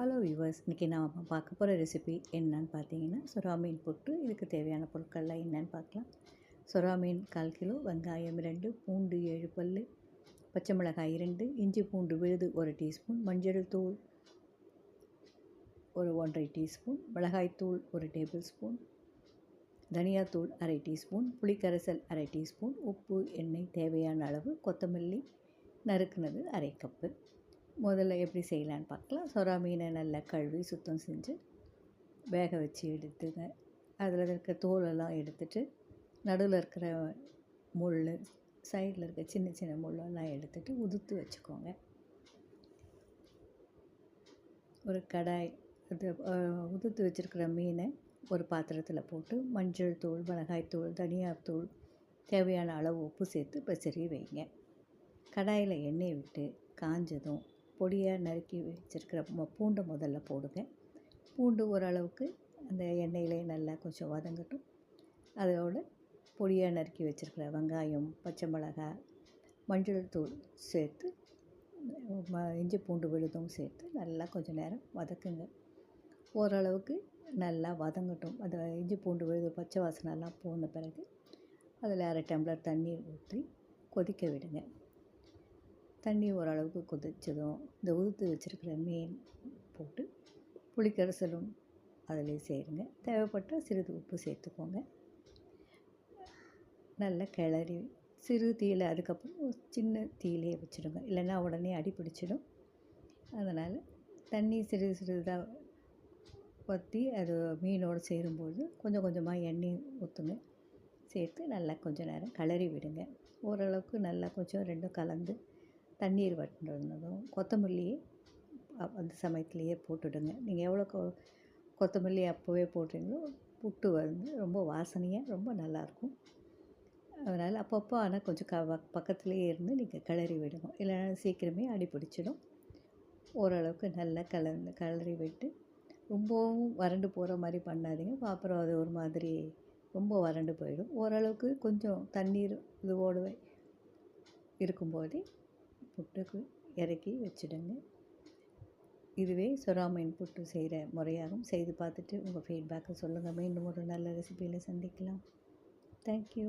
Hello viewers, இன்றைக்கி நாம் பார்க்க போகிற ரெசிபி என்னன்னு பார்த்தீங்கன்னா சுறா மீன் புட்டு. இதுக்கு தேவையான பொருட்கள்லாம் என்னென்னு பார்க்கலாம். சுறா மீன் 1/4 கிலோ, வெங்காயம் 2, பூண்டு 7 பல், பச்சை மிளகாய் 2, இஞ்சி பூண்டு விழுது 1 டீஸ்பூன், மஞ்சள் தூள் ஒரு 1/2 டீஸ்பூன், மிளகாய்த்தூள் 1 டேபிள் ஸ்பூன், தனியாத்தூள் 1/2 டீஸ்பூன், புளிக்கரைசல் 1/2 டீஸ்பூன், உப்பு, எண்ணெய் தேவையான அளவு, கொத்தமல்லி நறுக்குனது 1/2 கப்பு. முதல்ல எப்படி செய்யலான்னு பார்க்கலாம். சுறா மீனை நல்லா கழுவி சுத்தம் செஞ்சு வேக வச்சு எடுத்துங்க. அதில் இருக்க தோலெல்லாம் எடுத்துட்டு, நடுவில் இருக்கிற முள், சைடில் இருக்க சின்ன சின்ன முள்ளெல்லாம் எடுத்துட்டு உதுத்து வச்சுக்கோங்க. ஒரு கடாய் உதுத்து வச்சுருக்கிற மீனை ஒரு பாத்திரத்தில் போட்டு மஞ்சள் தூள், மிளகாய்த்தூள், தனியாத்தூள், தேவையான அளவு உப்பு சேர்த்து பச்சரி வைங்க. கடாயில் எண்ணெய் விட்டு காஞ்சதும் பொடியாக நறுக்கி வச்சுருக்கிற பூண்டை முதல்ல போடுங்க. பூண்டு ஓரளவுக்கு அந்த எண்ணெயிலே நல்லா கொஞ்சம் வதங்கட்டும். அதோட பொடியாக நறுக்கி வச்சுருக்கிற வெங்காயம், பச்சை மிளகாய், மஞ்சள் தூள் சேர்த்து இஞ்சி பூண்டு விழுதும் சேர்த்து நல்லா கொஞ்சம் நேரம் வதக்குங்க. ஓரளவுக்கு நல்லா வதங்கட்டும். அந்த இஞ்சி பூண்டு விழுது பச்சை வாசனைலாம் போன பிறகு அதில் 1/2 டம்ளர் தண்ணீர் ஊற்றி கொதிக்க விடுங்க. தண்ணி ஓரளவுக்கு கொதித்ததும் இந்த உதுத்து வச்சுருக்கிற மீன் போட்டு புளிக்கரைசலும் அதிலே சேருங்க. தேவைப்பட்டால் சிறிது உப்பு சேர்த்துக்கோங்க. நல்லா கிளறி சிறு தீயில், அதுக்கப்புறம் சின்ன தீயிலே வச்சுடுங்க, இல்லைன்னா உடனே அடி பிடிச்சிடும். அதனால் தண்ணி சிறிதாக ஊற்றி அது மீனோடு சேரும்போது கொஞ்சம் கொஞ்சமாக எண்ணெய் ஊற்றுங்க. சேர்த்து நல்லா கொஞ்சம் நேரம் கிளறி விடுங்க. ஓரளவுக்கு நல்லா கொஞ்சம் ரெண்டும் கலந்து தண்ணீர் வற்றினதும் கொத்தமல்லியை அந்த சமயத்துலேயே போட்டுடுங்க. நீங்கள் எவ்வளோ கொத்தமல்லி அப்போவே போடுறீங்களோ புட்டு ரொம்ப வாசனையாக ரொம்ப நல்லாயிருக்கும். அதனால் அப்பப்போ ஆனால் கொஞ்சம் பக்கத்துலேயே இருந்து நீங்கள் கிளறி விடணும், இல்லைன்னா சீக்கிரமே அடி பிடிச்சிடும். ஓரளவுக்கு நல்லா கிளறி விட்டு ரொம்பவும் வறண்டு போகிற மாதிரி பண்ணாதீங்க, அப்புறம் அது ஒரு மாதிரி ரொம்ப வறண்டு போயிடும். ஓரளவுக்கு கொஞ்சம் தண்ணீர் இதுவோடு இருக்கும்போதே புட்டுக்கு இறக்கி வச்சுடுங்க. இதுவே சுறா மீன் புட்டு செய்கிற முறையாகும். செய்து பார்த்துட்டு உங்கள் ஃபீட்பேக்கை சொல்லுங்கள். மீண்டும் ஒரு நல்ல ரெசிபியில் சந்திக்கலாம். தேங்க்யூ.